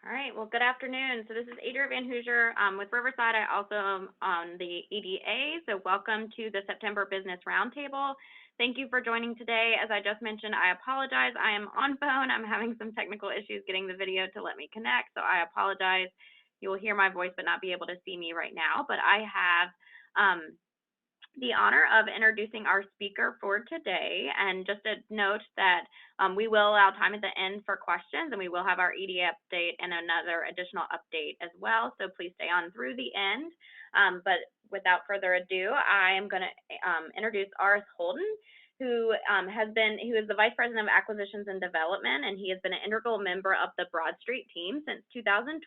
All right, well, good afternoon. So this is Adria Van Hoosier with Riverside. I also am on the EDA, so welcome to the September Business Roundtable. Thank you for joining today. As I just mentioned, I apologize. I am on phone. I'm having some technical issues getting the video to let me connect, so I apologize. You will hear my voice but not be able to see me right now, but I have the honor of introducing our speaker for today. And just a note that we will allow time at the end for questions, and we will have our EDA update and another additional update as well. So please stay on through the end. But without further ado, I am going to introduce Aras Holden, who is the Vice President of Acquisitions and Development, and he has been an integral member of the Broad Street team since 2012.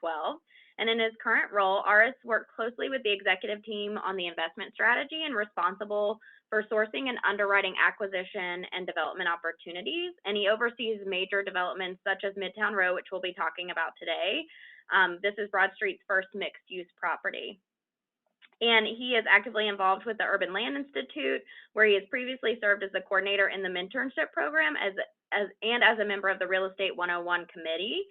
And in his current role, Aras works closely with the executive team on the investment strategy and responsible for sourcing and underwriting acquisition and development opportunities. And he oversees major developments such as Midtown Row, which we'll be talking about today. This is Broad Street's first mixed-use property. And he is actively involved with the Urban Land Institute, where he has previously served as the coordinator in the mentorship program and as a member of the Real Estate 101 committee.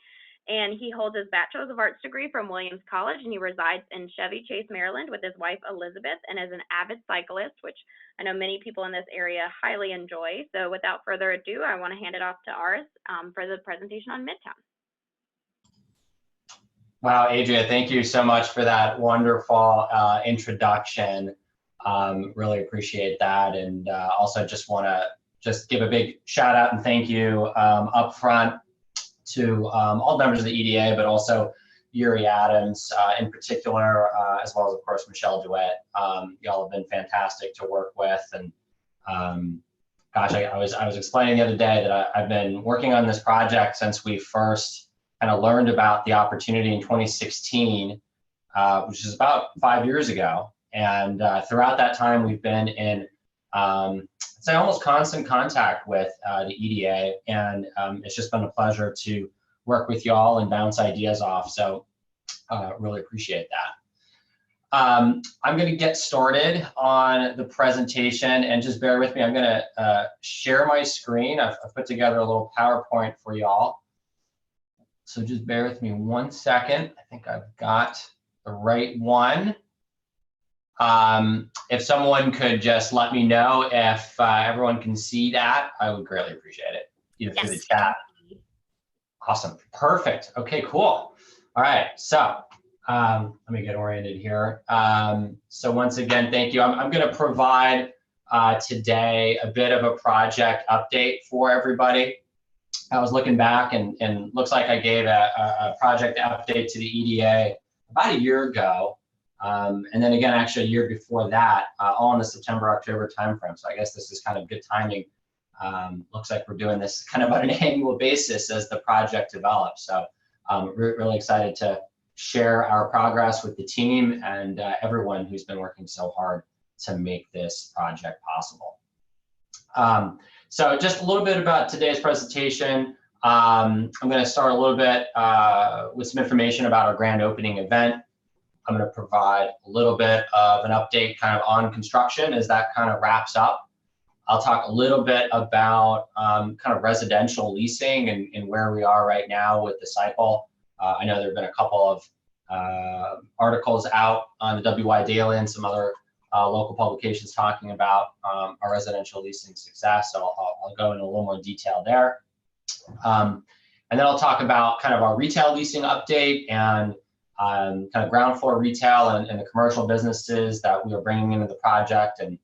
And he holds his Bachelor's of Arts degree from Williams College, and he resides in Chevy Chase, Maryland with his wife, Elizabeth, and is an avid cyclist, which I know many people in this area highly enjoy. So without further ado, I want to hand it off to Aras for the presentation on Midtown. Wow, Adria, thank you so much for that wonderful introduction. Really appreciate that. And also just want to give a big shout out and thank you up front to all members of the EDA, but also Yuri Adams in particular, as well as, of course, Michelle DeWitt. Y'all have been fantastic to work with. And gosh, I was explaining the other day that I've been working on this project since we first kind of learned about the opportunity in 2016, which is about 5 years ago. And throughout that time, we've been in I'd say almost constant contact with the EDA, and it's just been a pleasure to work with y'all and bounce ideas off. So really appreciate that. I'm going to get started on the presentation, and just bear with me. I'm going to share my screen. I've put together a little PowerPoint for y'all. So just bear with me 1 second. I think I've got the right one. If someone could just let me know if everyone can see that, I would greatly appreciate it, either through the chat. Awesome, perfect. Okay, cool. All right, so let me get oriented here. So once again, thank you. I'm going to provide today a bit of a project update for everybody. I was looking back, and looks like I gave a project update to the EDA about a year ago. And then again, actually a year before that, all in the September-October timeframe. So I guess this is kind of good timing. Looks like we're doing this kind of on an annual basis as the project develops. So really excited to share our progress with the team and everyone who's been working so hard to make this project possible. So just a little bit about today's presentation. I'm going to start a little bit with some information about our grand opening event. I'm going to provide a little bit of an update kind of on construction as that kind of wraps up. I'll talk a little bit about kind of residential leasing and where we are right now with the cycle. I know there have been a couple of articles out on the WY Daily and some other local publications talking about our residential leasing success. So I'll go into a little more detail there. And then I'll talk about kind of our retail leasing update and kind of ground floor retail and the commercial businesses that we are bringing into the project, and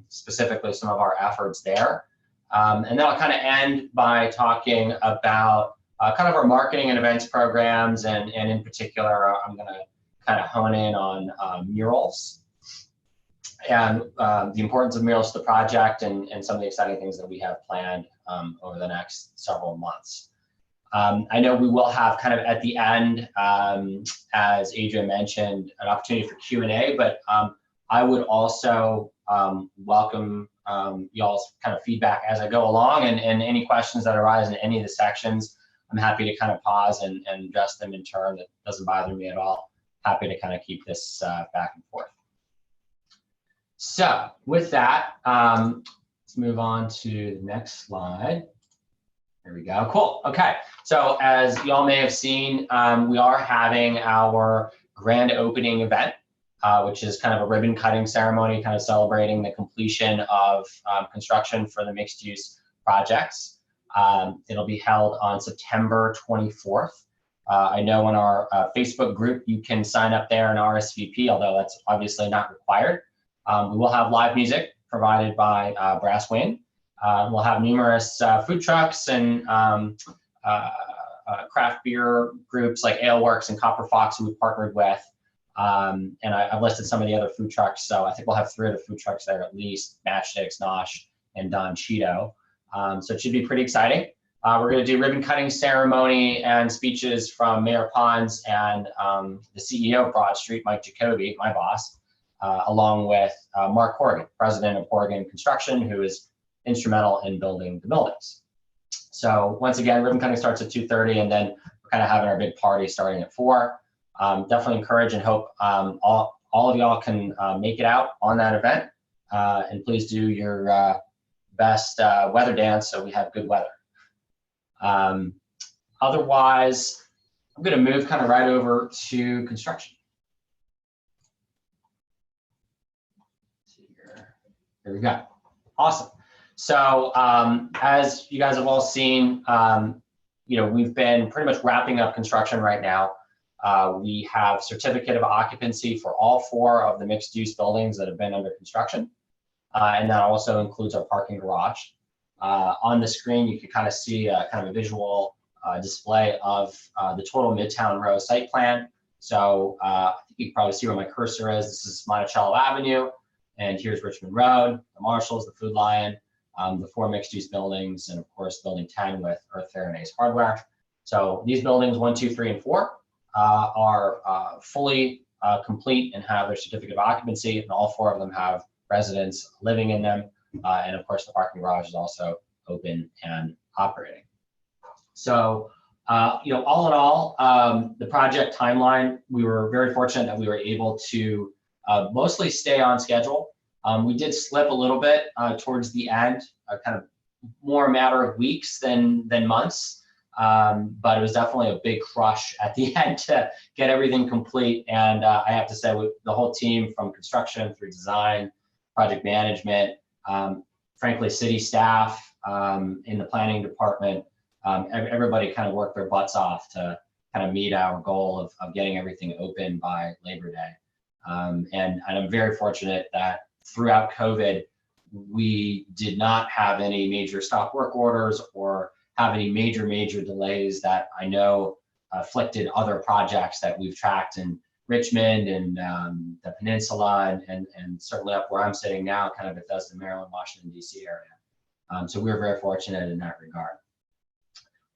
specifically some of our efforts there. And then I'll kind of end by talking about kind of our marketing and events programs, and in particular, I'm going to kind of hone in on murals and the importance of murals to the project and some of the exciting things that we have planned over the next several months. I know we will have kind of at the end, as Adria mentioned, an opportunity for Q&A, but I would also welcome y'all's kind of feedback as I go along, and any questions that arise in any of the sections. I'm happy to kind of pause and address them in turn. That doesn't bother me at all. Happy to kind of keep this back and forth. So with that, let's move on to the next slide. There we go. Cool. Okay. So as y'all may have seen, we are having our grand opening event, which is kind of a ribbon cutting ceremony, kind of celebrating the completion of construction for the mixed use projects. It'll be held on September 24th. I know in our Facebook group, you can sign up there and RSVP, although that's obviously not required. We will have live music provided by Brass Wind. We'll have numerous food trucks and craft beer groups like Ale Works and Copper Fox, who we've partnered with. And I've listed some of the other food trucks. So I think we'll have 3 other food trucks there at least: Matchsticks, Nosh, and Don Cheeto. So it should be pretty exciting. We're going to do ribbon cutting ceremony and speeches from Mayor Pons and the CEO of Broad Street, Mike Jacoby, my boss, along with Mark Horgan, president of Horgan Construction, who is instrumental in building the buildings. So once again, ribbon cutting starts at 2:30, and then we're kind of having our big party starting at 4. Definitely encourage and hope all of y'all can make it out on that event, and please do your best weather dance so we have good weather. Otherwise, I'm going to move kind of right over to construction. There we go. Awesome. So as you guys have all seen, we've been pretty much wrapping up construction right now. We have certificate of occupancy for all 4 of the mixed use buildings that have been under construction. And that also includes our parking garage. On the screen, you can kind of see kind of a visual display of the total Midtown Row site plan. So I think you can probably see where my cursor is. This is Monticello Avenue, and here's Richmond Road, the Marshalls, the Food Lion, the 4 mixed-use buildings, and of course, Building 10 with Earth Fare and Ace Hardware. So these buildings 1, 2, 3, and 4 are fully complete and have their certificate of occupancy, and all 4 of them have residents living in them. And of course, the parking garage is also open and operating. So, all in all, the project timeline, we were very fortunate that we were able to mostly stay on schedule. We did slip a little bit towards the end, kind of more a matter of weeks than months, but it was definitely a big crush at the end to get everything complete. And I have to say, with the whole team from construction through design, project management, frankly, city staff in the planning department, everybody kind of worked their butts off to kind of meet our goal of getting everything open by Labor Day. And I'm very fortunate that throughout COVID, we did not have any major stop work orders or have any major delays that I know afflicted other projects that we've tracked in Richmond and the Peninsula, and certainly up where I'm sitting now, kind of Bethesda, Maryland, Washington, D.C. area. So we're very fortunate in that regard.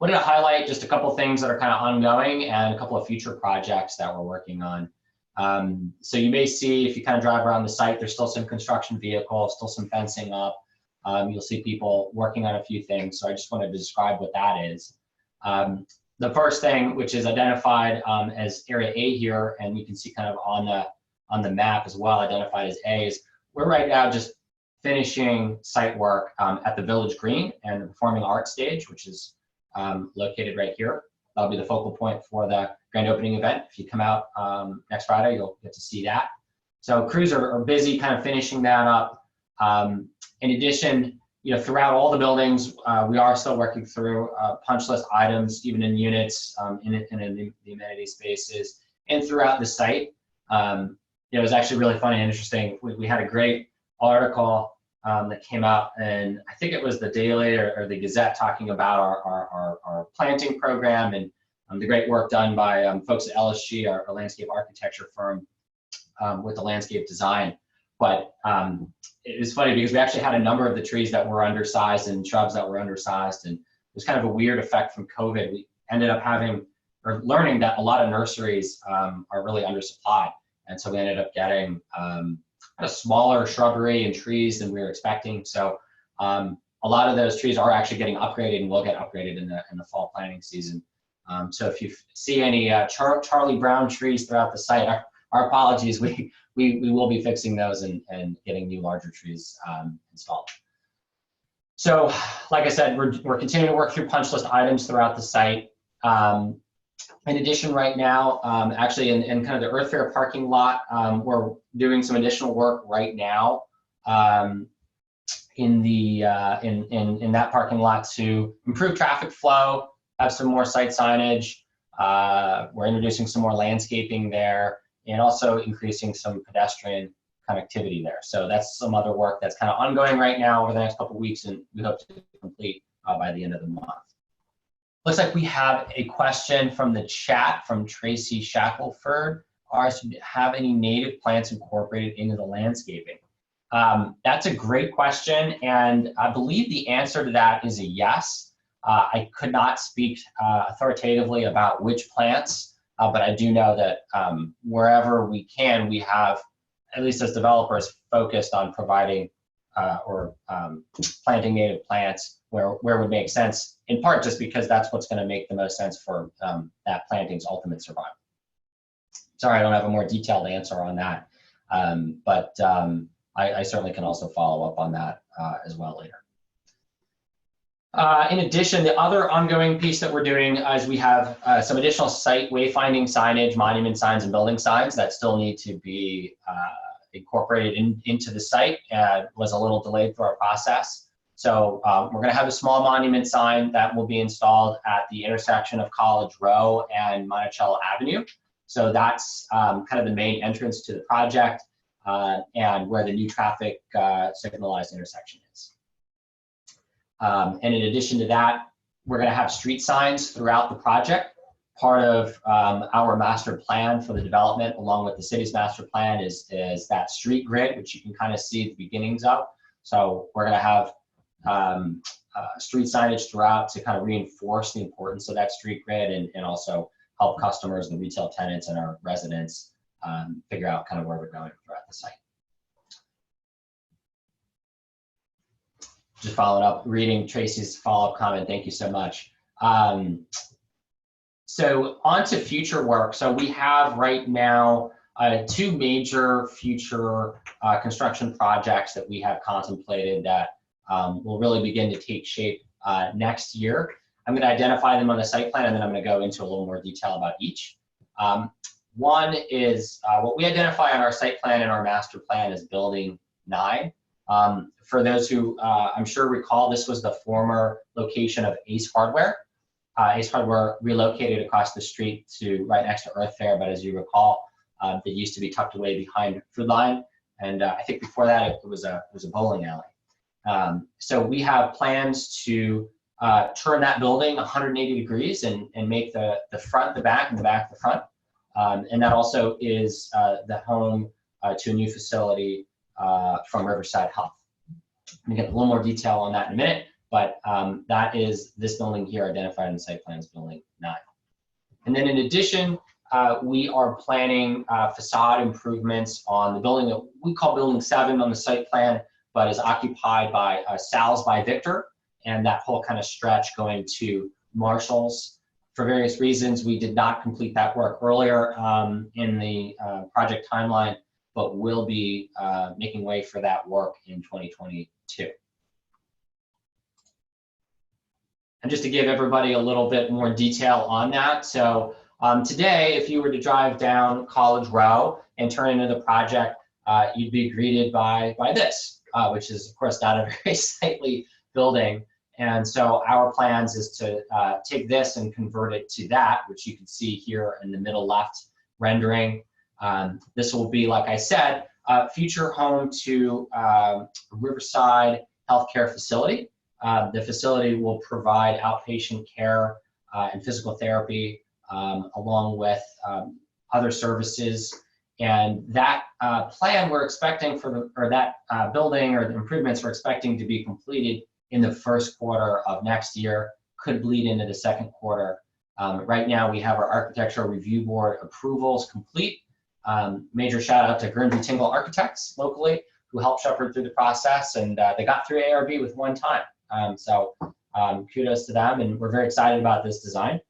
Wanted to highlight just a couple of things that are kind of ongoing and a couple of future projects that we're working on. So you may see, if you kind of drive around the site, there's still some construction vehicles, still some fencing up. You'll see people working on a few things. So I just wanted to describe what that is. The first thing, which is identified as Area A here, and you can see kind of on the map as well, identified as A, is we're right now just finishing site work at the Village Green and the Performing Arts stage, which is located right here. That'll be the focal point for the grand opening event. If you come out next Friday, you'll get to see that. So crews are busy kind of finishing that up. In addition, throughout all the buildings, we are still working through punch list items, even in units, in the amenity spaces, and throughout the site. It was actually really funny and interesting. We had a great article that came out, and I think it was the Daily or the Gazette, talking about our planting program and the great work done by folks at LSG, our landscape architecture firm, with the landscape design. But it was funny because we actually had a number of the trees that were undersized and shrubs that were undersized, and it was kind of a weird effect from COVID. We ended up learning that a lot of nurseries are really undersupplied, and so we ended up getting a smaller shrubbery and trees than we were expecting. So a lot of those trees are actually getting upgraded and will get upgraded in the fall planting season. So if you see any Charlie Brown trees throughout the site, our apologies. We will be fixing those and getting new larger trees installed. So, like I said, we're continuing to work through punch list items throughout the site. In addition, right now, actually in kind of the Earth Fair parking lot, we're doing some additional work right now in that parking lot to improve traffic flow, have some more site signage. We're introducing some more landscaping there, and also increasing some pedestrian connectivity there. So that's some other work that's kind of ongoing right now over the next couple of weeks, and we hope to complete by the end of the month. Looks like we have a question from the chat from Tracy Shackelford. Aras, do you have any native plants incorporated into the landscaping? That's a great question, and I believe the answer to that is a yes. I could not speak authoritatively about which plants, but I do know that wherever we can, we have, at least as developers, focused on providing or planting native plants where it would make sense, in part just because that's what's going to make the most sense for that planting's ultimate survival. Sorry, I don't have a more detailed answer on that, but I certainly can also follow up on that as well later. In addition, the other ongoing piece that we're doing is we have some additional site wayfinding signage, monument signs, and building signs that still need to be incorporated into the site. Was a little delayed through our process. So we're going to have a small monument sign that will be installed at the intersection of College Row and Monticello Avenue. So that's kind of the main entrance to the project and where the new traffic signalized intersection is. And in addition to that, we're going to have street signs throughout the project. Part of our master plan for the development, along with the city's master plan, is that street grid, which you can kind of see the beginnings of. So we're going to have street signage throughout to kind of reinforce the importance of that street grid and also help customers, the retail tenants, and our residents figure out kind of where we're going throughout the site. Just following up, reading Tracy's follow-up comment. Thank you so much. So on to future work. So we have right now two major future construction projects that we have contemplated that will really begin to take shape next year. I'm going to identify them on the site plan, and then I'm going to go into a little more detail about each. One is what we identify on our site plan and our master plan as Building 9. For those who I'm sure recall, this was the former location of Ace Hardware. Ace Hardware relocated across the street to right next to Earth Fair, but as you recall, they used to be tucked away behind Food Line, and I think before that it was a bowling alley. So we have plans to turn that building 180 degrees and make the front the back and the back the front, and that also is the home to a new facility from Riverside Health. I'm going to get a little more detail on that in a minute, but that is this building here identified in the site plan as Building 9. And then in addition, we are planning facade improvements on the building that we call Building 7 on the site plan, but is occupied by Sal's by Victor, and that whole kind of stretch going to Marshall's. For various reasons, we did not complete that work earlier in the project timeline, but will be making way for that work in 2022. And just to give everybody a little bit more detail on that, so today, if you were to drive down College Row and turn into the project, you'd be greeted by this, which is, of course, not a very sightly building. And so our plans is to take this and convert it to that, which you can see here in the middle left rendering. This will be, like I said, a future home to Riverside Healthcare Facility. The facility will provide outpatient care and physical therapy along with other services. And that plan we're expecting or that building or the improvements we're expecting to be completed in the first quarter of next year, could bleed into the second quarter. Right now we have our architectural review board approvals complete. Major shout out to Guernsey Tingle Architects locally who helped shepherd through the process, and they got through ARB with one time. So kudos to them, and we're very excited about this design.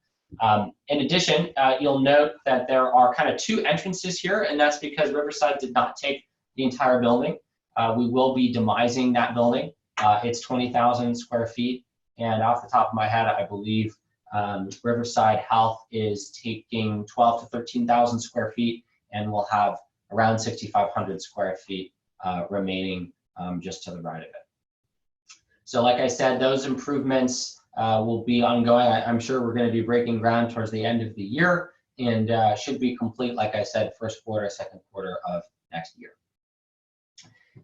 In addition, you'll note that there are kind of two entrances here, and that's because Riverside did not take the entire building. We will be demising that building it's 20,000 square feet. And off the top of my head, I believe Riverside Health is taking 12 to 13,000 square feet, and we'll have around 6,500 square feet remaining just to the right of it. So like I said, those improvements will be ongoing. I'm sure we're going to be breaking ground towards the end of the year, and should be complete, like I said, first quarter, second quarter of next year.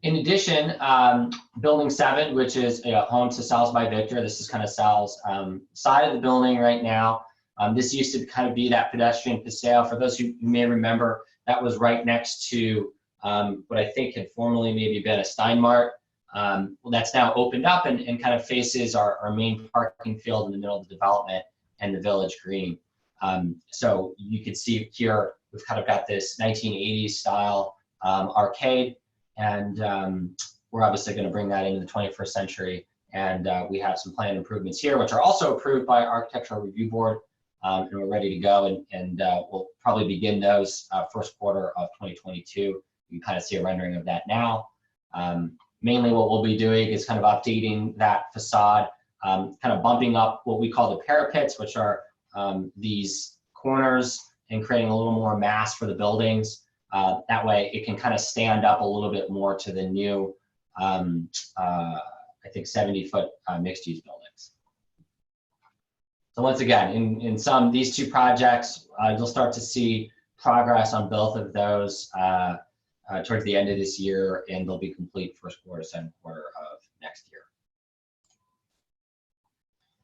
In addition, Building 7, which is home to Sal's by Victor, this is kind of Sal's side of the building right now. This used to kind of be that pedestrian paseo. For those who may remember, that was right next to what I think had formerly maybe been a Steinmart. Well, that's now opened up and kind of faces our main parking field in the middle of the development and the Village Green. So you can see here, we've kind of got this 1980s style arcade, and we're obviously going to bring that into the 21st century. And we have some planned improvements here, which are also approved by our Architectural Review Board, and we're ready to go. And we'll probably begin those first quarter of 2022. You can kind of see a rendering of that now. Mainly what we'll be doing is kind of updating that facade, kind of bumping up what we call the parapets, which are these corners, and creating a little more mass for the buildings. That way it can kind of stand up a little bit more to the new, I think 70-foot mixed use buildings. So once again, in sum, these two projects, you'll start to see progress on both of those towards the end of this year, and they'll be complete first quarter, second quarter of next year.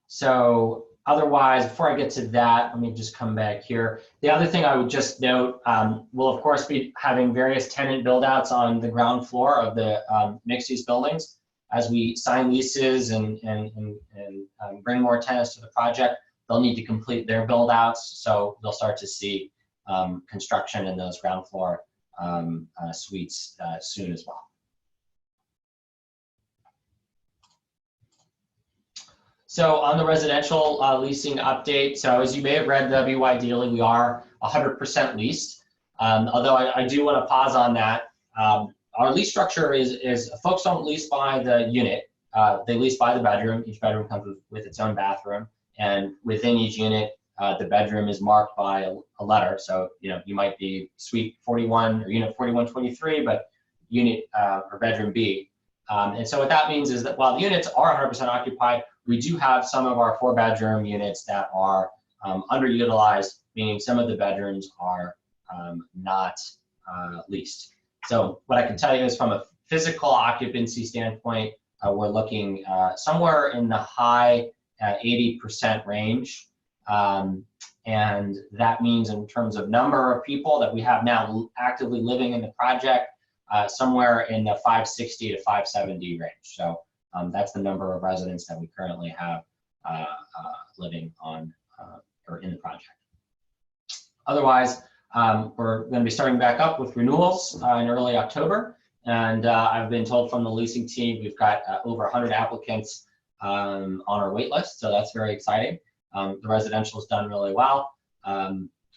So otherwise, before I get to that, let me just come back here. The other thing I would just note, we'll of course be having various tenant build-outs on the ground floor of the mixed-use buildings. As we sign leases and bring more tenants to the project, they'll need to complete their build-outs, so they'll start to see construction in those ground floor suites soon as well. So on the residential leasing update, so as you may have read the WY Daily, we are 100% leased. Although I do want to pause on that. Our lease structure is folks don't lease by the unit, they lease by the bedroom. Each bedroom comes with its own bathroom, and within each unit, the bedroom is marked by a letter. So, you might be suite 41 or unit 4123, but unit or bedroom B. And so what that means is that while the units are 100% occupied, we do have some of our 4-bedroom units that are underutilized, meaning some of the bedrooms are not leased. So what I can tell you is from a physical occupancy standpoint, we're looking somewhere in the high 80% range. And that means in terms of number of people that we have now actively living in the project, somewhere in the 560 to 570 range. So that's the number of residents that we currently have living on or in the project. Otherwise, we're going to be starting back up with renewals in early October. And I've been told from the leasing team, we've got over 100 applicants on our wait list. So that's very exciting. The residential has done really well. I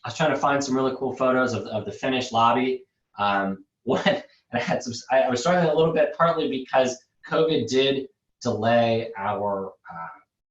was trying to find some really cool photos of the finished lobby. I was struggling a little bit, partly because COVID did delay our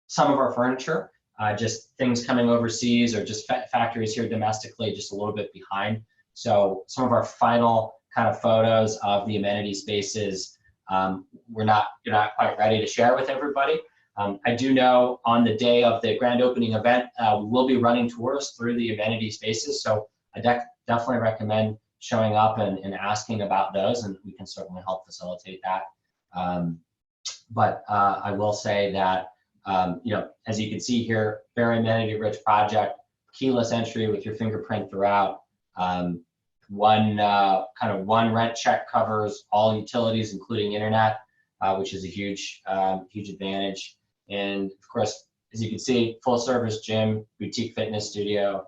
some of our furniture, just things coming overseas or just factories here domestically, just a little bit behind. So some of our final kind of photos of the amenity spaces, you're not quite ready to share with everybody. I do know on the day of the grand opening event, we will be running tours through the amenity spaces. So I definitely recommend showing up and asking about those, and we can certainly help facilitate that. But I will say that, as you can see here, very amenity-rich project, keyless entry with your fingerprint throughout. One rent check covers all utilities, including internet, which is a huge advantage. And of course, as you can see, full service gym, boutique fitness studio.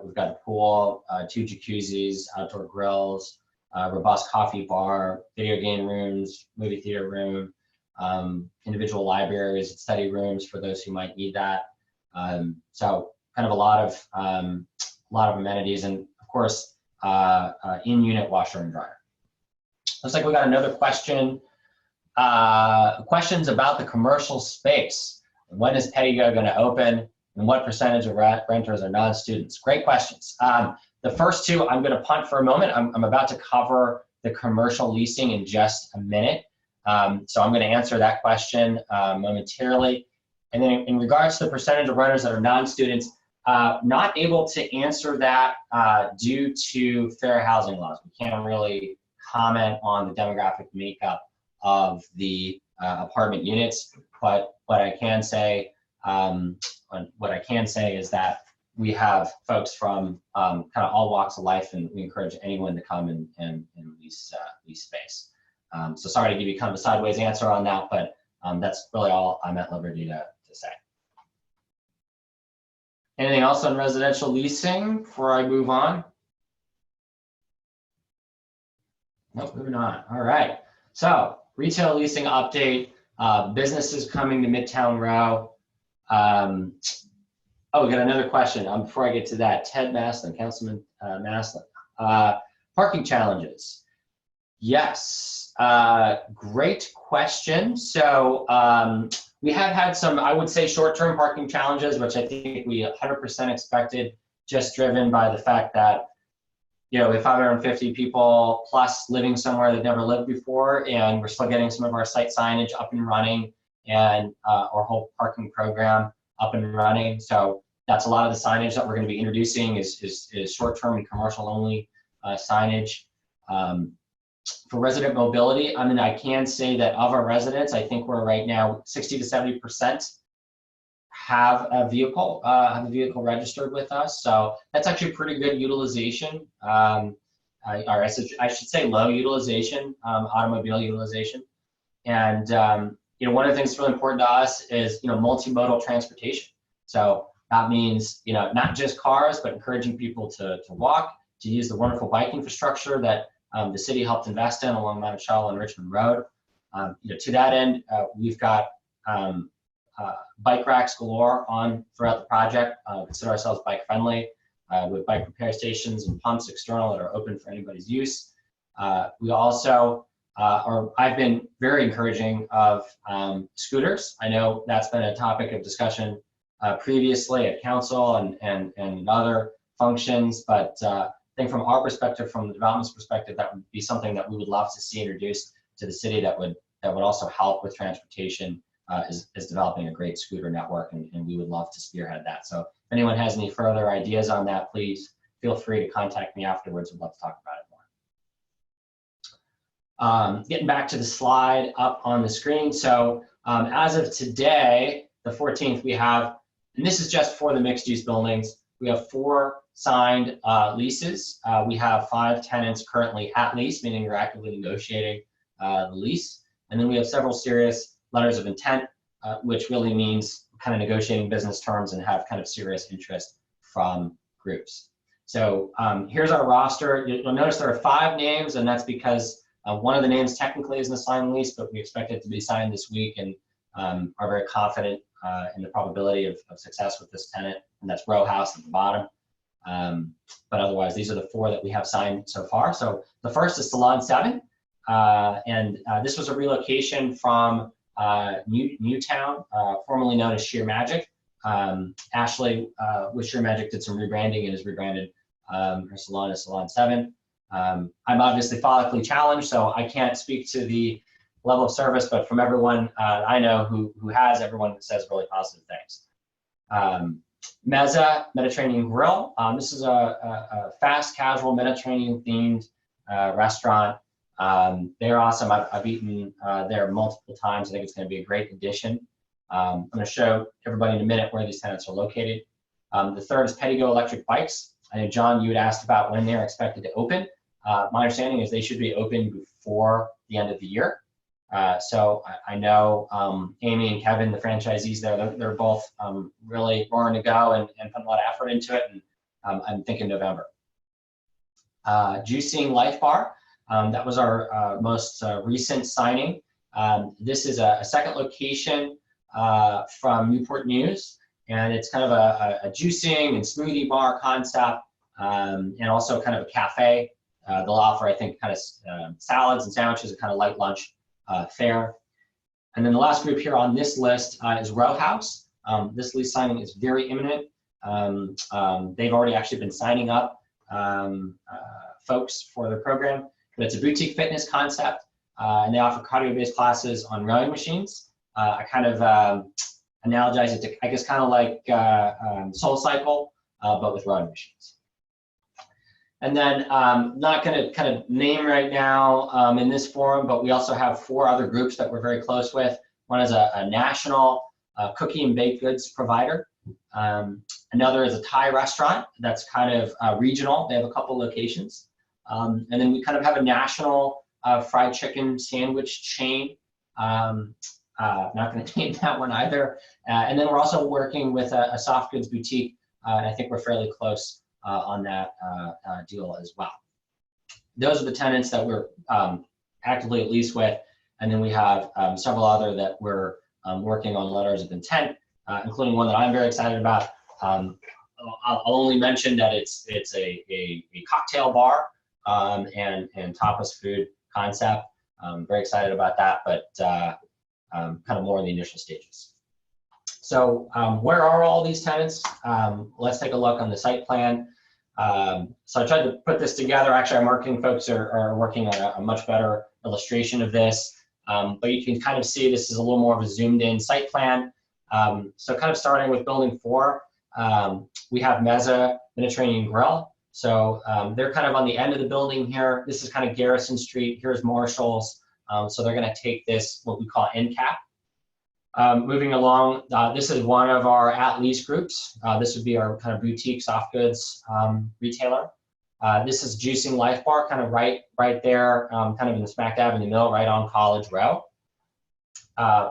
We've got a pool, 2 jacuzzis, outdoor grills, robust coffee bar, video game rooms, movie theater room, individual libraries, study rooms for those who might need that. So kind of a lot of amenities, and of course, in-unit washer and dryer. Looks like we got another question questions about the commercial space. When is Pettigo going to open? And what percentage of renters are non-students? Great questions. The first two, I'm going to punt for a moment. I'm about to cover the commercial leasing in just a minute. So I'm going to answer that question momentarily. And then in regards to the percentage of renters that are non-students, not able to answer that due to fair housing laws. We can't really comment on the demographic makeup of the apartment units, but what I can say is that we have folks from kind of all walks of life, and we encourage anyone to come and lease space. So sorry to give you kind of a sideways answer on that, but that's really all I'm at liberty to say. Anything else on residential leasing before I move on? Nope, moving on. All right. So retail leasing update. Businesses coming to Midtown Row. Oh, we got another question. Before I get to that, Ted Maslin, Councilman Maslin. Parking challenges. Yes, great question. So we have had some, I would say, short-term parking challenges, which I think we 100% expected, just driven by the fact that, you know, we have 550 people plus living somewhere that never lived before, and we're still getting some of our site signage up and running, and our whole parking program up and running. So that's a lot of the signage that we're going to be introducing is short-term and commercial-only signage. For resident mobility, I mean, I can say that of our residents, I think we're right now 60 to 70% have a vehicle registered with us. So that's actually pretty good utilization. Or I should say low utilization, automobile utilization. And you know, one of the things that's really important to us is, you know, multimodal transportation. So that means, you know, not just cars, but encouraging people to walk, to use the wonderful bike infrastructure that the city helped invest in along Monticello and Richmond Road. You know, to that end, we've got bike racks galore on throughout the project. Consider ourselves bike friendly with bike repair stations and pumps external that are open for anybody's use. We also I've been very encouraging of scooters. I know that's been a topic of discussion previously at council and other functions, but I think from our perspective, from the development's perspective, that would be something that we would love to see introduced to the city that would also help with transportation, is developing a great scooter network, and we would love to spearhead that. So if anyone has any further ideas on that, please feel free to contact me afterwards. We'd love to talk about it more. Getting back to the slide up on the screen. So as of today, the 14th, we have, and this is just for the mixed use buildings, we have 4 signed leases. We have 5 tenants currently at lease, meaning we're actively negotiating the lease. And then we have several serious letters of intent, which really means kind of negotiating business terms and have kind of serious interest from groups. So here's our roster. You'll notice there are 5 names, and that's because one of the names technically isn't a signed lease, but we expect it to be signed this week, and are very confident in the probability of success with this tenant, and that's Row House at the bottom. But otherwise, these are the 4 that we have signed so far. So the first is Salon 7, and this was a relocation from Newtown, formerly known as Sheer Magic. Ashley with Sheer Magic did some rebranding and has rebranded her salon as Salon 7. I'm obviously follically challenged, so I can't speak to the level of service, but from everyone I know who has, everyone says really positive things. Mezza Mediterranean Grill. This is a fast casual Mediterranean themed restaurant. They're awesome. I've eaten there multiple times. I think it's going to be a great addition. I'm going to show everybody in a minute where these tenants are located. The third is Pettigo Electric Bikes. I know, John, you had asked about when they're expected to open. My understanding is they should be open before the end of the year. So I know Amy and Kevin, the franchisees there, they're both really roaring to go and putting a lot of effort into it, and I'm thinking November. Juicing Life Bar, that was our most recent signing. This is a second location from Newport News, and it's kind of a juicing and smoothie bar concept, and also kind of a cafe. They'll offer, I think, kind of salads and sandwiches, a kind of light lunch fair. And then the last group here on this list is Row House. This lease signing is very imminent. They've already actually been signing up folks for their program, but it's a boutique fitness concept, and they offer cardio-based classes on rowing machines. I kind of analogize it to, I guess, kind of like SoulCycle, but with rowing machines. And then not going to kind of name right now in this forum, but we also have 4 other groups that we're very close with. One is a national cookie and baked goods provider. Another is a Thai restaurant that's kind of regional. They have a couple locations. And then we kind of have a national fried chicken sandwich chain. Not going to name that one either. And then we're also working with a soft goods boutique, and I think we're fairly close on that deal as well. Those are the tenants that we're actively at lease with, and then we have several other that we're working on letters of intent, including one that I'm very excited about. I'll only mention that it's a cocktail bar and tapas food concept. I'm very excited about that, but kind of more in the initial stages. So where are all these tenants? Let's take a look on the site plan. So I tried to put this together. Actually, our marketing folks are working on a much better illustration of this. But you can kind of see this is a little more of a zoomed in site plan. So kind of starting with building 4, we have Mezza Mediterranean Grill. So they're kind of on the end of the building here. This is kind of Garrison Street. Here's Marshall's. So they're going to take this, what we call end cap. Moving along, this is one of our at-lease groups. This would be our kind of boutique soft goods retailer. This is Juicing Life Bar, kind of right there, kind of in the smack dab in the middle, right on College Row.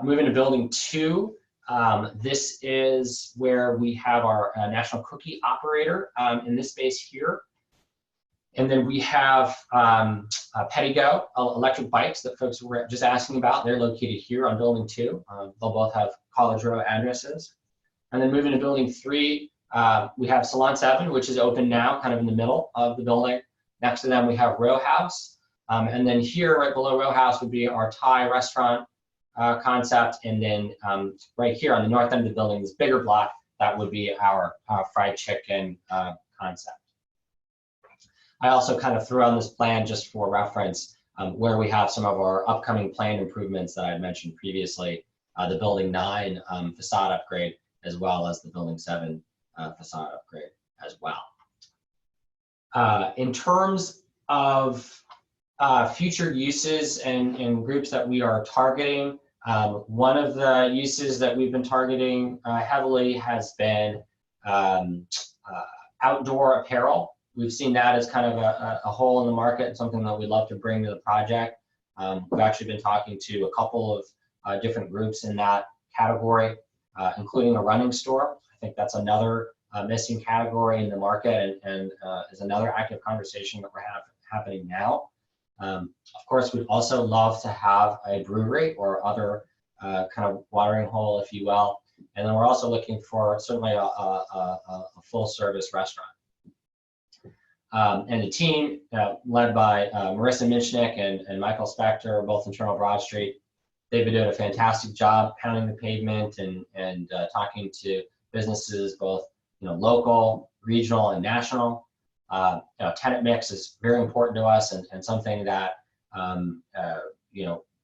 Moving to building 2, this is where we have our national cookie operator in this space here. And then we have Pettigo electric bikes that folks were just asking about. They're located here on building 2. They'll both have College Row addresses. And then moving to building 3, we have Salon 7, which is open now, kind of in the middle of the building. Next to them, we have Row House. And then here, right below Row House, would be our Thai restaurant concept. And then right here on the north end of the building, this bigger block, that would be our fried chicken concept. I also kind of threw on this plan just for reference where we have some of our upcoming planned improvements that I mentioned previously, the building 9 facade upgrade, as well as the building 7 facade upgrade as well. In terms of future uses and groups that we are targeting, one of the uses that we've been targeting heavily has been outdoor apparel. We've seen that as kind of a hole in the market and something that we'd love to bring to the project. We've actually been talking to a couple of different groups in that category, including a running store. I think that's another missing category in the market, and is another active conversation that we're happening now. Of course, we'd also love to have a brewery or other kind of watering hole, if you will. And then we're also looking for certainly a full service restaurant. And the team led by Marissa Minchnick and Michael Spector, both in Toronto Broad Street, they've been doing a fantastic job pounding the pavement and talking to businesses, both local, regional, and national. Tenant mix is very important to us and something that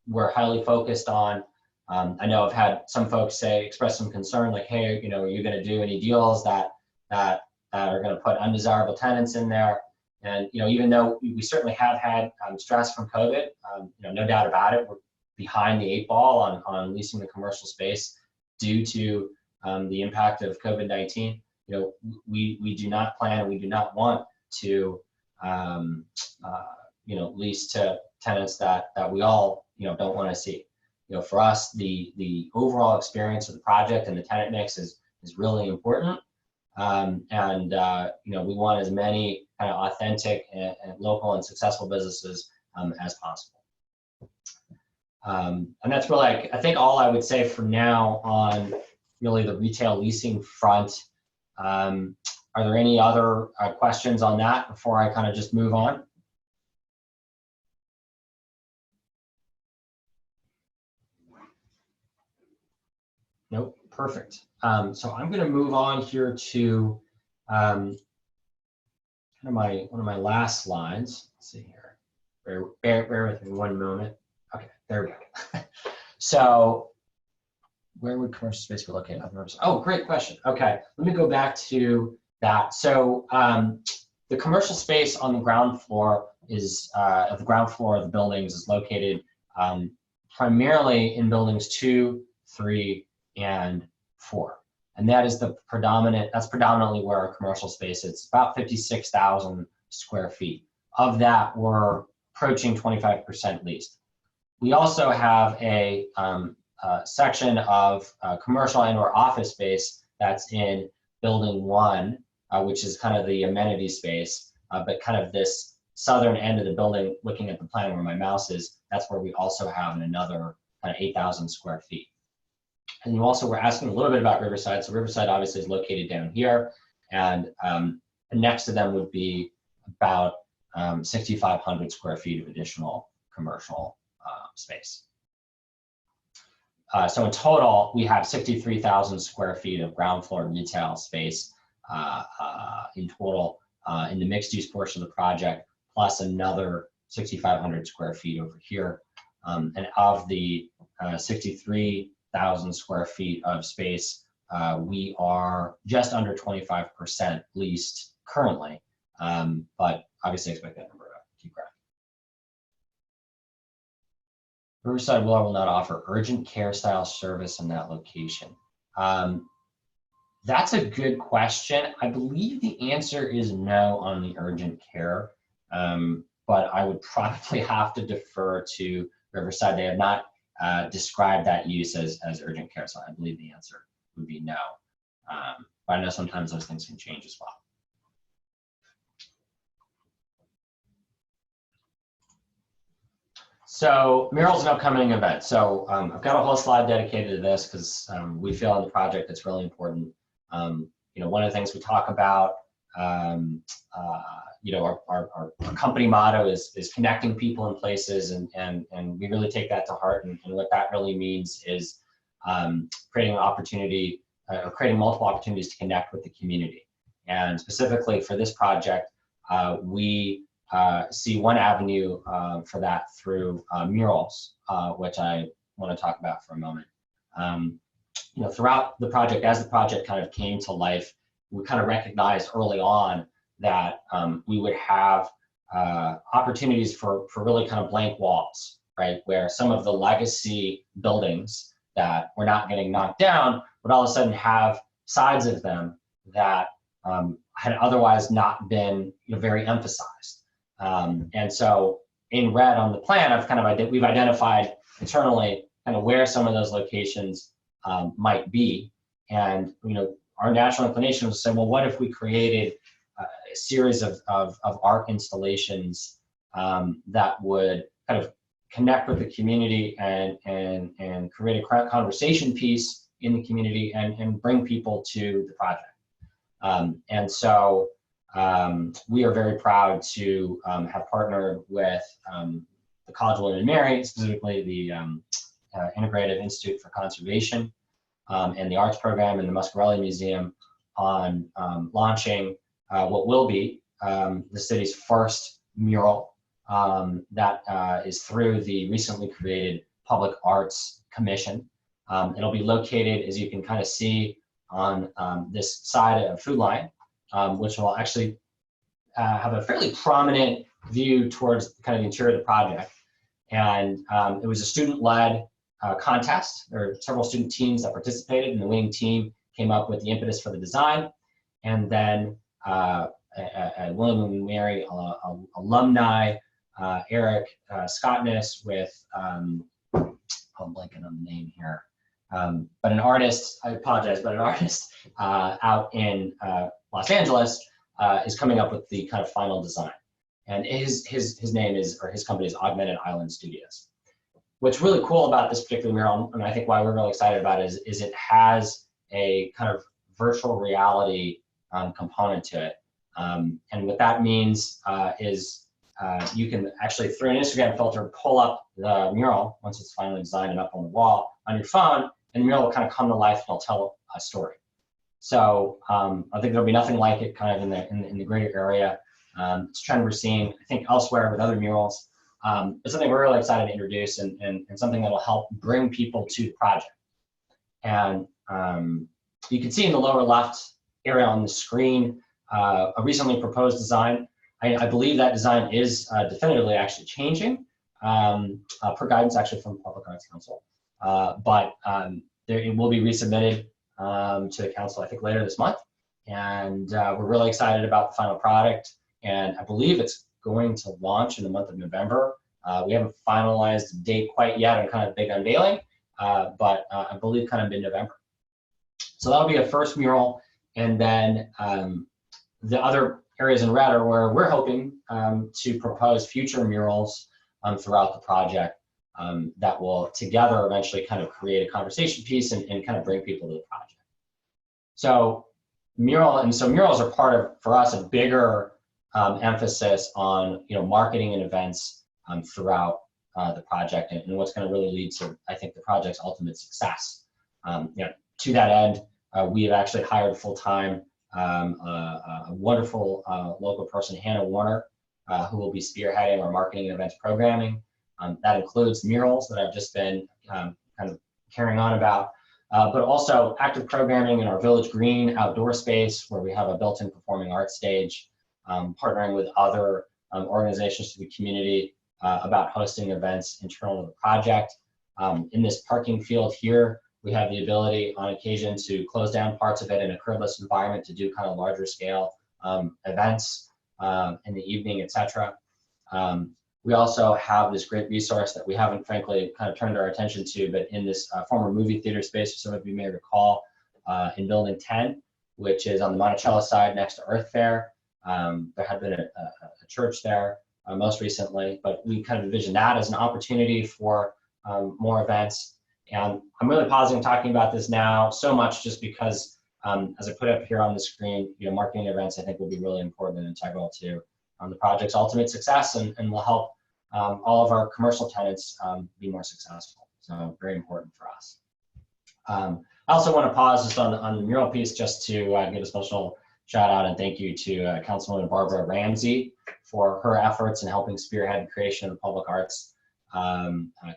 we're highly focused on. I know I've had some folks express some concern, like, hey, are you going to do any deals that are going to put undesirable tenants in there? And even though we certainly have had stress from COVID, no doubt about it, we're behind the 8 ball on leasing the commercial space due to the impact of COVID-19. We do not plan and we do not want to lease to tenants that we all don't want to see. For us, the overall experience of the project and the tenant mix is really important. We want as many kind of authentic and local and successful businesses as possible. And that's really, I think, all I would say for now on really the retail leasing front. Are there any other questions on that before I kind of just move on? Nope, perfect. So I'm going to move on here to one of my last slides. Let's see here. Bear with me one moment. Okay, there we go. So where would commercial space be located? Oh, great question. Okay, let me go back to that. So the commercial space on the ground floor is of the ground floor of the buildings is located primarily in buildings 2, 3, and 4. And that is that's predominantly where our commercial space is. It's about 56,000 square feet. Of that, we're approaching 25% leased. We also have a section of commercial and/or office space that's in building 1, which is kind of the amenity space, but kind of this southern end of the building, looking at the plan where my mouse is, that's where we also have another kind of 8,000 square feet. And you also were asking a little bit about Riverside. So Riverside obviously is located down here, and next to them would be about 6,500 square feet of additional commercial space. So in total, we have 63,000 square feet of ground floor retail space in total in the mixed use portion of the project, plus another 6,500 square feet over here. And of the 63,000 square feet of space, we are just under 25% leased currently, but obviously expect that number to keep growing. Riverside will or will not offer urgent care style service in that location. That's a good question. I believe the answer is no on the urgent care, but I would probably have to defer to Riverside. They have not described that use as urgent care, so I believe the answer would be no. But I know sometimes those things can change as well. So murals an upcoming event. So I've got a whole slide dedicated to this because we feel in the project it's really important. You know, one of the things we talk about, you know, our company motto is connecting people and places, and we really take that to heart. And what that really means is creating an opportunity, or creating multiple opportunities to connect with the community. And specifically for this project, we see one avenue for that through murals, which I want to talk about for a moment. You know, throughout the project, as the project kind of came to life, we kind of recognized early on that we would have opportunities for really kind of blank walls, right? Where some of the legacy buildings that were not getting knocked down would all of a sudden have sides of them that had otherwise not been, you know, very emphasized. And so in red on the plan, we've identified internally kind of where some of those locations might be. And, you know, our natural inclination was to say, well, what if we created a series of art installations that would kind of connect with the community and create a conversation piece in the community and bring people to the project. And so we are very proud to have partnered with the College of William and Mary, specifically the Integrative Institute for Conservation and the Arts Program and the Muscarelli Museum on launching what will be the city's first mural that is through the recently created Public Arts Commission. It'll be located, as you can kind of see, on this side of Food Line, which will actually have a fairly prominent view towards kind of the interior of the project. And it was a student-led contest. There were several student teams that participated, and the winning team came up with the impetus for the design. And then at William and Mary alumni, Eric Scottness with, I'm blanking on the name here, but an artist, I apologize, but an artist out in Los Angeles is coming up with the kind of final design. And his name is, or his company is Augmented Island Studios. What's really cool about this particular mural, and I think why we're really excited about it, is it has a kind of virtual reality component to it. And what that means is you can actually, through an Instagram filter, pull up the mural once it's finally designed and up on the wall on your phone and the mural will kind of come to life and it'll tell a story. So I think there'll be nothing like it kind of in the greater area. It's a trend we're seeing, I think, elsewhere with other murals. It's something we're really excited to introduce and something that will help bring people to the project. And you can see in the lower left area on the screen a recently proposed design. I believe that design is definitively actually changing per guidance actually from the Public Arts Council. But it will be resubmitted to the council, I think, later this month. And we're really excited about the final product. And I believe it's going to launch in the month of November. We haven't finalized the date quite yet on kind of big unveiling, but I believe kind of mid-November. So that'll be a first mural. And then the other areas in red are where we're hoping to propose future murals throughout the project that will together eventually kind of create a conversation piece and kind of bring people to the project. So murals are part of, for us, a bigger emphasis on marketing and events throughout the project, and what's going to really lead to, I think, the project's ultimate success. To that end, we have actually hired full-time a wonderful local person, Hannah Warner, who will be spearheading our marketing and events programming. That includes murals that I've just been kind of carrying on about, but also active programming in our Village Green outdoor space, where we have a built-in performing arts stage, partnering with other organizations to the community about hosting events internal to the project. In this parking field here, we have the ability on occasion to close down parts of it in a curbless environment to do kind of larger scale events in the evening, etc. We also have this great resource that we haven't, frankly, kind of turned our attention to, but in this former movie theater space, some of you may recall, in Building 10, which is on the Monticello side next to Earth Fair. There had been a church there most recently, but we kind of envision that as an opportunity for more events. And I'm really pausing talking about this now so much just because, as I put up here on the screen, marketing events I think will be really important and integral to the project's ultimate success, and will help all of our commercial tenants be more successful. So very important for us. I also want to pause just on the mural piece just to give a special shout out and thank you to Councilwoman Barbara Ramsey for her efforts in helping spearhead the creation of the Public Arts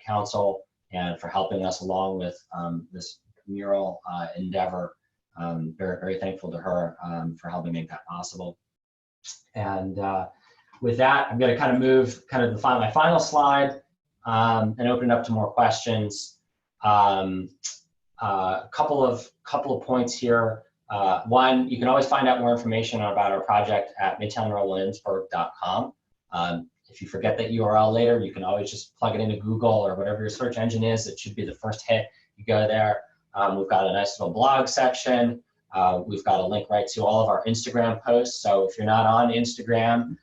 Council, and for helping us along with this mural endeavor. Very, very thankful to her for helping make that possible. And with that, I'm going to kind of move kind of my final slide and open it up to more questions. Couple of points here. One, you can always find out more information about our project at midtown-williamsburg.com. If you forget that URL later, you can always just plug it into Google or whatever your search engine is. It should be the first hit. You go there. We've got a nice little blog section. We've got a link right to all of our Instagram posts. So if you're not on Instagram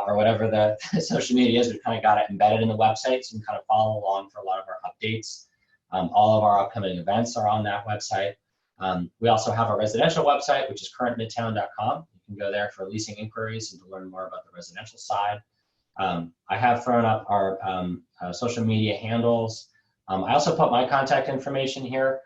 or whatever the social media is, we've kind of got it embedded in the website, so you can kind of follow along for a lot of our updates. All of our upcoming events are on that website. We also have a residential website, which is currentmidtown.com. You can go there for leasing inquiries and to learn more about the residential side. I have thrown up our social media handles. I also put my contact information here.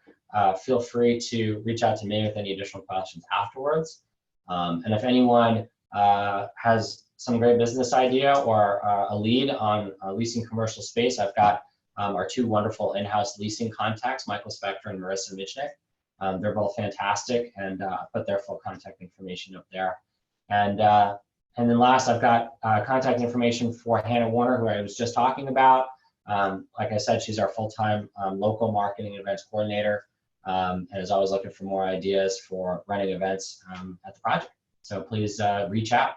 Feel free to reach out to me with any additional questions afterwards. And if anyone has some great business idea or a lead on leasing commercial space, I've got our two wonderful in-house leasing contacts, Michael Spector and Marissa Michnick. They're both fantastic, and I put their full contact information up there. And then last, I've got contact information for Hannah Warner, who I was just talking about. Like I said, she's our full-time local marketing and events coordinator, and is always looking for more ideas for running events at the project. So please reach out.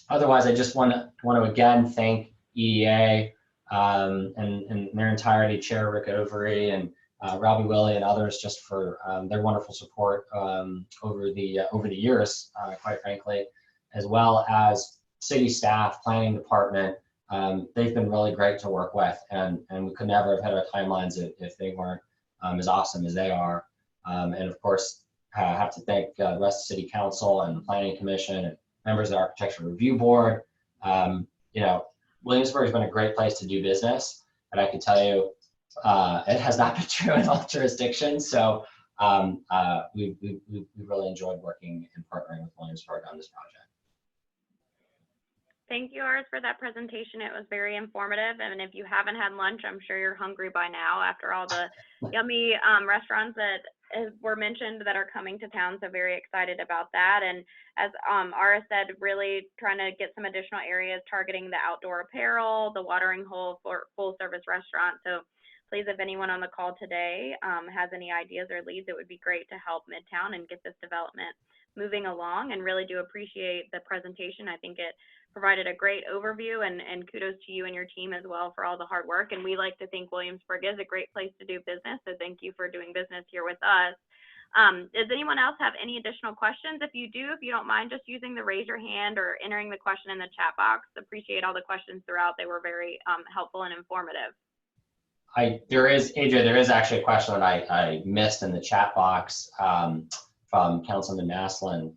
Otherwise, I just want to again thank EDA and their entirety, Chair Rick Overy and Robbie Willie and others, just for their wonderful support over the years, quite frankly, as well as city staff, planning department. They've been really great to work with, and we could never have hit our timelines if they weren't as awesome as they are. And of course, I have to thank the rest of City Council and the Planning Commission and members of the Architecture Review Board. Williamsburg has been a great place to do business, and I can tell you, it has not been true in all jurisdictions. So we really enjoyed working and partnering with Williamsburg on this project. Thank you, Aras, for that presentation. It was very informative. And if you haven't had lunch, I'm sure you're hungry by now after all the yummy restaurants that were mentioned that are coming to town. So very excited about that. And as Aras said, really trying to get some additional areas targeting the outdoor apparel, the watering hole for full service restaurant. So please, if anyone on the call today has any ideas or leads, it would be great to help Midtown and get this development moving along, and really do appreciate the presentation. I think it provided a great overview, and kudos to you and your team as well for all the hard work. And we like to think Williamsburg is a great place to do business. So thank you for doing business here with us. Does anyone else have any additional questions? If you do, if you don't mind just using the raise your hand or entering the question in the chat box. Appreciate all the questions throughout. They were very helpful and informative. There is actually a question that I missed in the chat box from Councilman Maslin.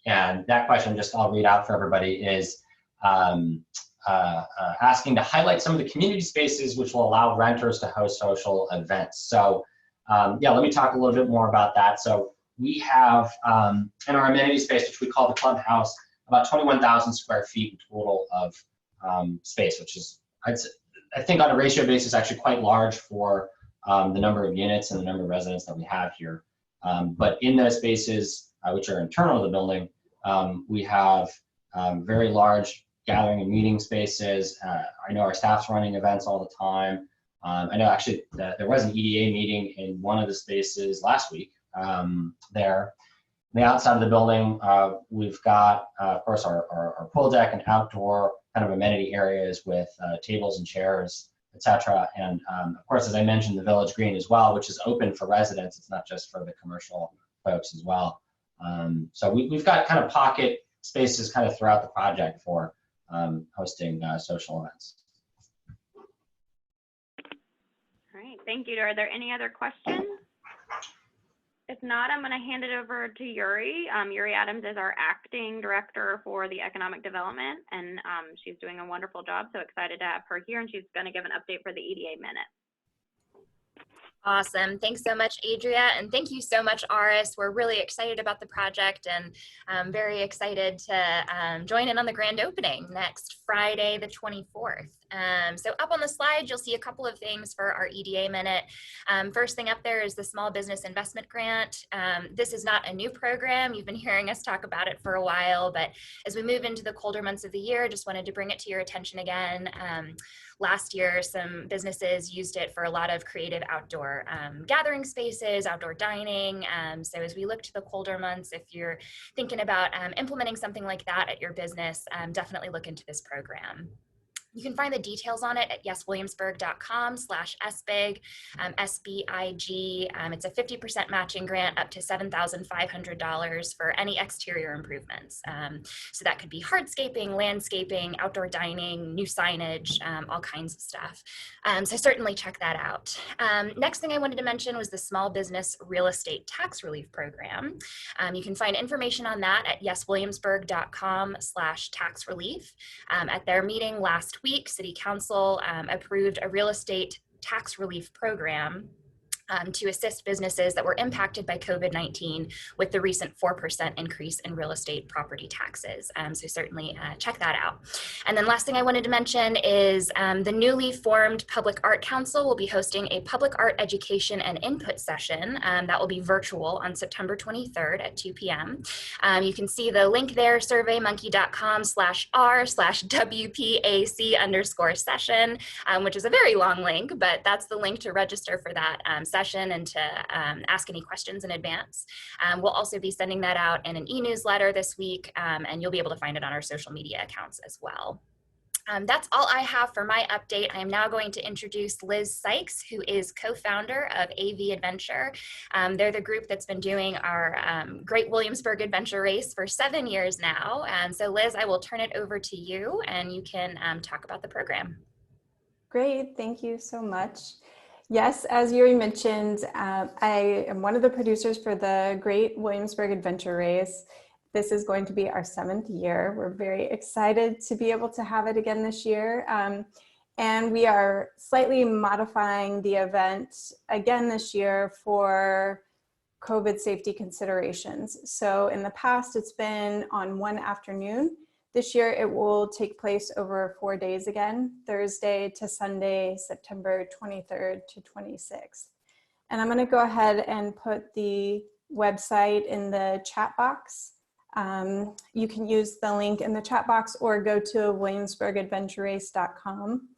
And that question, just I'll read out for everybody, is asking to highlight some of the community spaces which will allow renters to host social events. So yeah, let me talk a little bit more about that. So we have in our amenity space, which we call the clubhouse, about 21,000 square feet in total of space, which is, I think on a ratio basis, actually quite large for the number of units and the number of residents that we have here. But in those spaces, which are internal to the building, we have very large gathering and meeting spaces. I know our staff's running events all the time. I know actually that there was an EDA meeting in one of the spaces last week there. On the outside of the building, we've got, of course, our pool deck and outdoor kind of amenity areas with tables and chairs, etc. And of course, as I mentioned, the Village Green as well, which is open for residents. It's not just for the commercial folks as well. So we've got kind of pocket spaces kind of throughout the project for hosting social events. All right, thank you. Are there any other questions? If not, I'm going to hand it over to Yuri. Yuri Adams is our acting director for the economic development, and she's doing a wonderful job. So excited to have her here, and she's going to give an update for the EDA minute. Awesome. Thanks so much, Adria. And thank you so much, Aras. We're really excited about the project, and I'm very excited to join in on the grand opening next Friday, the 24th. So up on the slide, you'll see a couple of things for our EDA minute. First thing up there is the Small Business Investment Grant. This is not a new program. You've been hearing us talk about it for a while, but as we move into the colder months of the year, just wanted to bring it to your attention again. Last year, some businesses used it for a lot of creative outdoor gathering spaces, outdoor dining. So as we look to the colder months, if you're thinking about implementing something like that at your business, definitely look into this program. You can find the details on it at yeswilliamsburg.com/SBIG, SBIG. It's a 50% matching grant up to $7,500 for any exterior improvements. So that could be hardscaping, landscaping, outdoor dining, new signage, all kinds of stuff. So certainly check that out. Next thing I wanted to mention was the Small Business Real Estate Tax Relief Program. You can find information on that at yeswilliamsburg.com/tax relief. At their meeting last week, City Council approved a real estate tax relief program to assist businesses that were impacted by COVID-19 with the recent 4% increase in real estate property taxes. So certainly check that out. And then last thing I wanted to mention is the newly formed Public Art Council will be hosting a public art education and input session that will be virtual on September 23rd at 2 p.m. You can see the link there, surveymonkey.com/r/WPAC_session, which is a very long link, but that's the link to register for that session and to ask any questions in advance. We'll also be sending that out in an e-newsletter this week, and you'll be able to find it on our social media accounts as well. That's all I have for my update. I am now going to introduce Liz Sykes, who is co-founder of AV Adventure. They're the group that's been doing our Great Williamsburg Adventure Race for 7 years now. And so Liz, I will turn it over to you, and you can talk about the program. Great, thank you so much. Yes, as Yuri mentioned, I am one of the producers for the Great Williamsburg Adventure Race. This is going to be our 7th year. We're very excited to be able to have it again this year. And we are slightly modifying the event again this year for COVID safety considerations. So in the past, it's been on one afternoon. This year, it will take place over 4 days again, Thursday to Sunday, September 23rd to 26th. And I'm gonna go ahead and put the website in the chat box. You can use the link in the chat box or go to williamsburgadventurerace.com.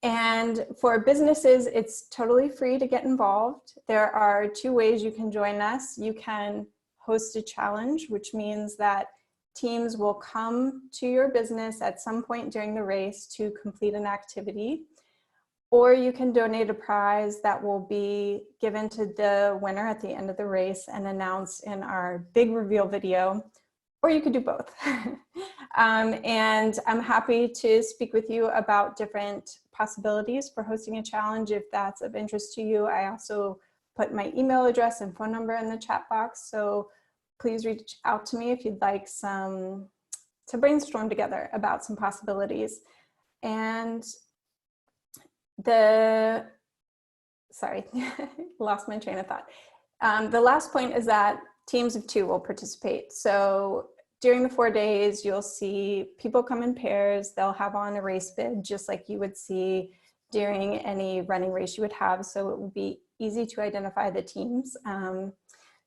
And for businesses, it's totally free to get involved. There are 2 ways you can join us. You can host a challenge, which means that teams will come to your business at some point during the race to complete an activity. Or you can donate a prize that will be given to the winner at the end of the race and announced in our big reveal video. Or you could do both. And I'm happy to speak with you about different possibilities for hosting a challenge if that's of interest to you. I also put my email address and phone number in the chat box, so please reach out to me if you'd like to brainstorm together about some possibilities. And sorry, lost my train of thought. The last point is that teams of 2 will participate. So during the 4 days, you'll see people come in pairs. They'll have on a race bib, just like you would see during any running race you would have. So it will be easy to identify the teams.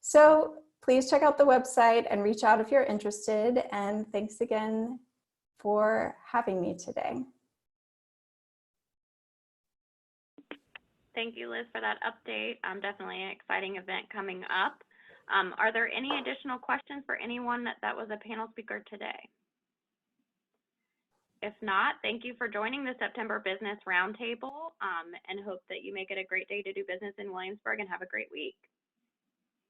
So please check out the website and reach out if you're interested. And thanks again for having me today. Thank you, Liz, for that update. Definitely an exciting event coming up. Are there any additional questions for anyone that was a panel speaker today? If not, thank you for joining the September Business Roundtable, and hope that you make it a great day to do business in Williamsburg and have a great week.